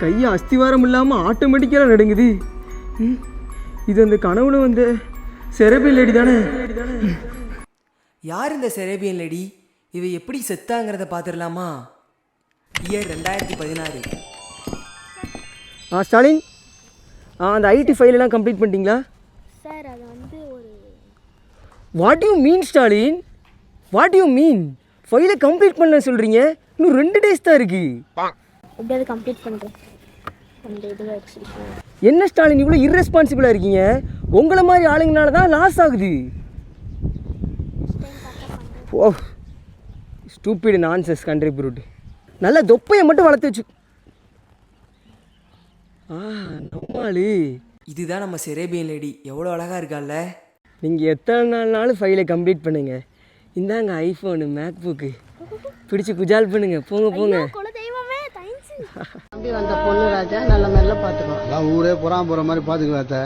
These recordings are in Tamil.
கையை அஸ்திவாரம் இல்லாமல் ஆட்டோமேட்டிக்காக நடுங்குது. இது அந்த கனவுல வந்த செரபியன் லேடி தானே? யார் இந்த செரேபியன் லேடி? இவ எப்படி செத்தாங்கிறத பார்த்துடலாமா? இயர் 2016. ஸ்டாலின், அந்த ஐடி ஃபைலெல்லாம் கம்ப்ளீட் பண்ணிட்டீங்களா? சார் அது வந்து ஒரு what you mean Stalin? What you mean? ஃபைலை கம்ப்ளீட் பண்ணல சொல்கிறீங்க? இன்னும் 2 டேஸ் தான் இருக்குது. எப்படியாவது கம்ப்ளீட் பண்ணுறேன். அந்த இதுவாக வச்சுருக்கேன். என்ன ஸ்டாலின் இவ்வளோ இர்ரெஸ்பான்சிபிளாக இருக்கீங்க? உங்களை மாதிரி ஆளுங்கனால தான் லாஸ் ஆகுது. ஓ ஸ்டூபிட் நான்சென்ஸ் கண்ட்ரிபியூட். நல்லா தொப்பையை மட்டும் வளர்த்து வச்சு. நம்மளு இதுதான் நம்ம செரேபியன் லேடி. எவ்வளோ அழகாக இருக்கால்ல? நீங்கள் எத்தனை நாள்னாலும் ஃபைலை கம்ப்ளீட் பண்ணுங்க. இந்தாங்க ஐஃபோனு, மேக் புக்கு பிடிச்சி குஜால் பண்ணுங்க. போங்க போங்க. தம்பி வந்த பொண்ணு ராஜா நல்ல நல்ல பார்த்துக்கோ. நான் ஊரே புறாம போகிற மாதிரி பார்த்துக்கலாத்த.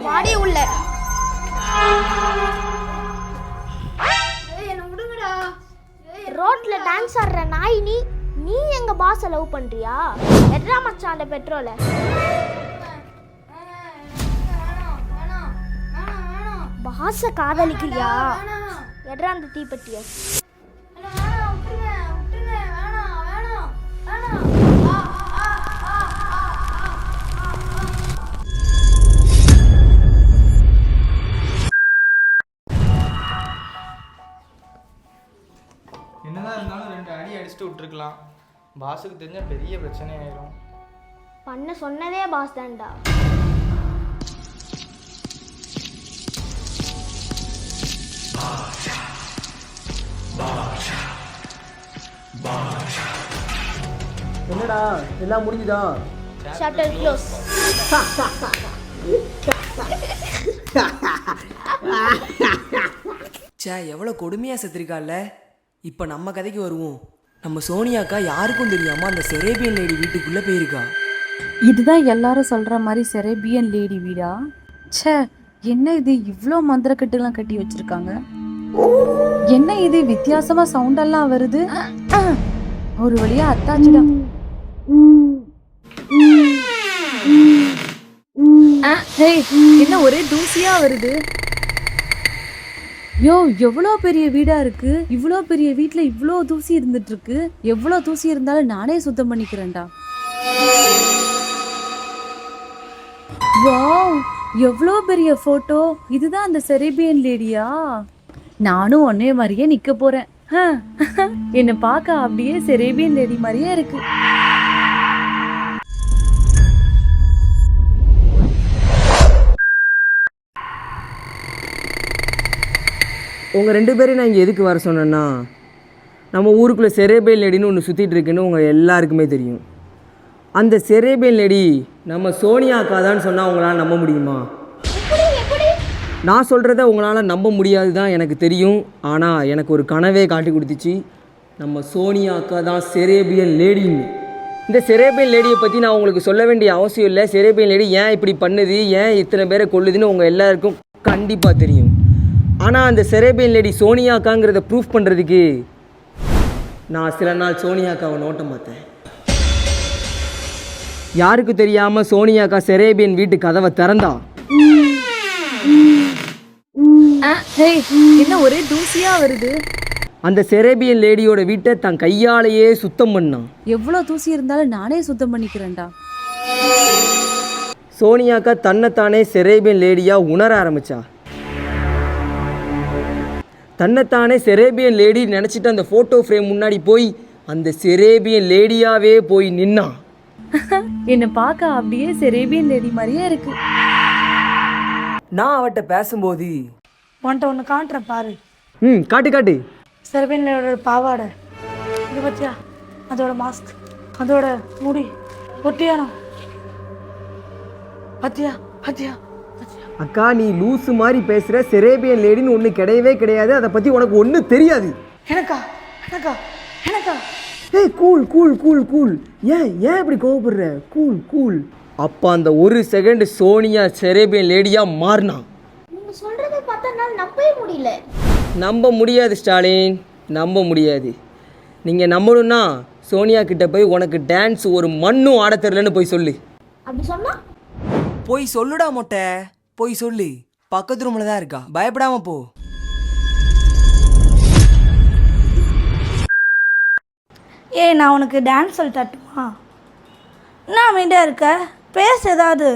வாடி உள்ள. ரோட்ல டான்ஸ் ஆடுற நாய் நீ. நீ எங்க பாஸ லவ் பண்றியா? எட்ரா மச்சான் அந்த பெட்ரோல. பாஸ காதலிக்கிறியா? எட்ரா அந்த தீப்பெட்டிய. என்னதான் இருந்தாலும் 2 அடி அடிச்சுட்டு விட்டுருக்கலாம். பாஸுக்கு தெரிஞ்ச பெரிய பிரச்சனை ஆயிரும். பண்ண சொன்னதே பாஸ் தான்டா. என்னடா எல்லாம் முடிஞ்சுதா? Shutter close. சே, எவ்வளோ கொடுமையாக செத்துருக்கால. இப்போ நம்ம கதைக்கு வருவோம். நம்ம சோனியாக்கா யாருக்கும் தெரியாமல் அந்த செரேபியன் லேடி வீட்டுக்குள்ளே போயிருக்கா. இதுதான் எல்லாரும் சொல்ற மாதிரி செரேபியன் லேடி வீடா? ச்சே, என்ன இது இவ்வளோ மந்திரக்கட்டுலாம் கட்டி வச்சிருக்காங்க? என்ன இது வித்தியாசமா சவுண்ட் எல்லாம் வருது? ஒரு வழியா அத்தாச்சிடம். என்ன ஒரே தூசியா வருது? யோ, எவ்வளோ பெரிய வீடா இருக்கு. இவ்வளோ பெரிய வீட்டுல இவ்வளோ தூசி இருந்துட்டு இருக்கு. எவ்வளோ தூசி இருந்தாலும் நானே சுத்தம் பண்ணிக்கிறேன்டா. வாவ், எவ்வளோ பெரிய போட்டோ. இதுதான் அந்த செரேபியன் லேடியா? நானும் ஒன்னே மாதிரியே நிக்க போறேன். என்ன பார்க்க அப்படியே செரேபியன் லேடி மாதிரியே இருக்கு. உங்கள் 2 பேரையும் நான் இங்கே எதுக்கு வர சொன்னேன்னா, நம்ம ஊருக்குள்ளே செரேபியன் லேடின்னு ஒன்று சுற்றிட்டு இருக்குன்னு உங்கள் எல்லாருக்குமே தெரியும். அந்த செரேபியன் லேடி நம்ம சோனியா அக்கா தான் சொன்னால் உங்களால் நம்ப முடியுமா? நான் சொல்கிறத உங்களால் நம்ப முடியாது தான் எனக்கு தெரியும். ஆனால் எனக்கு ஒரு கனவே காட்டி கொடுத்துச்சு. நம்ம சோனியா அக்கா தான் செரேபியன் லேடின்னு. இந்த செரேபியன் லேடியை பற்றி நான் உங்களுக்கு சொல்ல வேண்டிய அவசியம் இல்லை. செரேபியன் லேடி ஏன் இப்படி பண்ணுது, ஏன் இத்தனை பேரை கொள்ளுதுன்னு உங்கள் எல்லாருக்கும் கண்டிப்பாக தெரியும். ஆனால் அந்த செரேபியன் லேடி சோனியா அக்காங்கிறத ப்ரூஃப் பண்ணுறதுக்கு நான் சில நாள் சோனியா அக்காவை நோட்டம் பார்த்தேன். யாருக்கு தெரியாமல் சோனியா அக்கா செரேபியன் வீட்டு கதவை திறந்தா. என்ன ஒரே தூசியா வருது? அந்த செரேபியன் லேடியோட வீட்டை தன் கையாலேயே சுத்தம் பண்ணான். எவ்வளோ தூசி இருந்தாலும் நானே சுத்தம் பண்ணிக்கிறேன்டா. சோனியா அக்கா தன்னைத்தானே செரேபியன் லேடியாக உணர ஆரம்பிச்சா. தன்னைத்தானே செரேபியன் லேடி நினச்சிட்டு அந்த ஃபோட்டோ ஃப்ரேம் முன்னாடி போய் அந்த செரேபியன் லேடியாவே போய் நின்னான். என்னை பார்க்க அப்படியே செரேபியன் லேடி மாதிரியே இருக்கு. நான் அவட்ட பேசும்போது உன்ட்ட ஒன்று காட்டுறேன் பாரு. காட்டு காட்டு. செரபியன் லேடியோட பாவாடை இது பத்தியா, அதோட மாஸ்க், அதோட முடி, ஒட்டியானம் பத்தியா பத்தியா. அக்கா நீ லூஸு மாதிரி பேசுகிற. செரேபியன் லேடின்னு ஒன்று கிடையவே கிடையாது. அதை பற்றி உனக்கு ஒன்றும் தெரியாது. எனக்கா எனக்கா எனக்கா ஏய் கூல் கூல் கூல் கூல், ஏன் இப்படி கோவப்படுற? Cool cool. அப்போ அந்த ஒரு செகண்ட் சோனியா செரேபியன் லேடியாக மாறினா. நீங்க சொல்றதை பார்த்தா என்னால் நம்பவே முடியல. நம்ப முடியாது ஸ்டாலின், நம்ப முடியாது. நீங்கள் நம்பணும்னா சோனியா கிட்ட போய் உனக்கு டான்ஸ் ஒரு மண்ணும் ஆட தெரிலன்னு போய் சொல்லு. அப்படி சொன்னா போய் சொல்லுடா மொட்டை, போய் சொல்லு. பக்கத்து ரூமில் தான் இருக்கா, பயப்படாம போ. ஏய் நான் உனக்கு டான்ஸ் சொல்லி தட்டுமா? என்ன அமைதியாக இருக்க? பேசு, ஏதாவது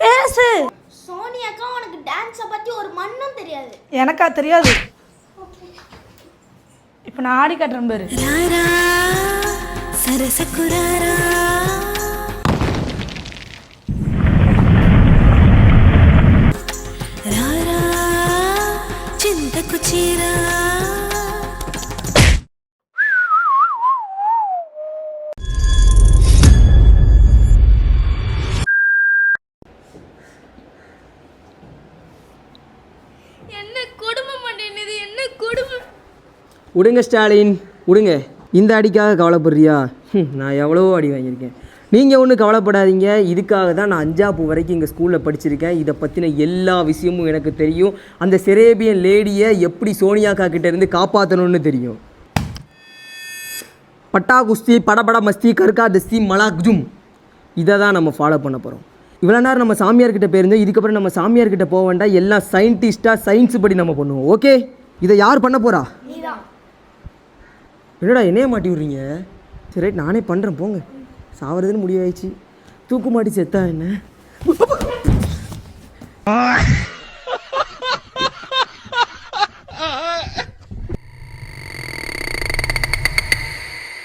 பேசு. சோனியாக்கா உனக்கு டான்ஸை பத்தி ஒரு மண்ணும் தெரியாது. எனக்கா தெரியாது? இப்போ நான் ஆடி காட்டுறேன் பேரு. என்ன கொடுமை பண்ணேன், என்ன கொடுமை. விடுங்க ஸ்டாலின் விடுங்க. இந்த அடிக்காக கவலைப்படுறியா? நான் எவ்வளவோ அடி வாங்கியிருக்கேன். நீங்கள் ஒன்றும் கவலைப்படாதீங்க. இதுக்காக தான் நான் 5ஆம் வரைக்கும் எங்கள் ஸ்கூலில் படிச்சிருக்கேன். இதை பற்றின எல்லா விஷயமும் எனக்கு தெரியும். அந்த செரேபியன் லேடியை எப்படி சோனியாக்கா கிட்டேருந்து காப்பாற்றணும்னு தெரியும். பட்டா குஸ்தி, படபட மஸ்தி, கருக்கா தஸ்தி, மலாக்ஜும், இதை தான் நம்ம ஃபாலோ பண்ண போகிறோம். இவ்வளோ நேரம் நம்ம சாமியார்கிட்ட போயிருந்தோம். இதுக்கப்புறம் நம்ம சாமியார்கிட்ட போக வேண்டாம். எல்லாம் சயின்டிஸ்டாக சயின்ஸ் படி நம்ம பண்ணுவோம். ஓகே, இதை யார் பண்ண போகிறா? என்னடா என்னைய மாட்டி விட்றீங்க? சரி ரைட், நானே பண்ணுறேன் போங்க. சாவறதுன்னு முடிவாயிடுச்சு. தூக்கு மாட்டி செத்தா என்ன?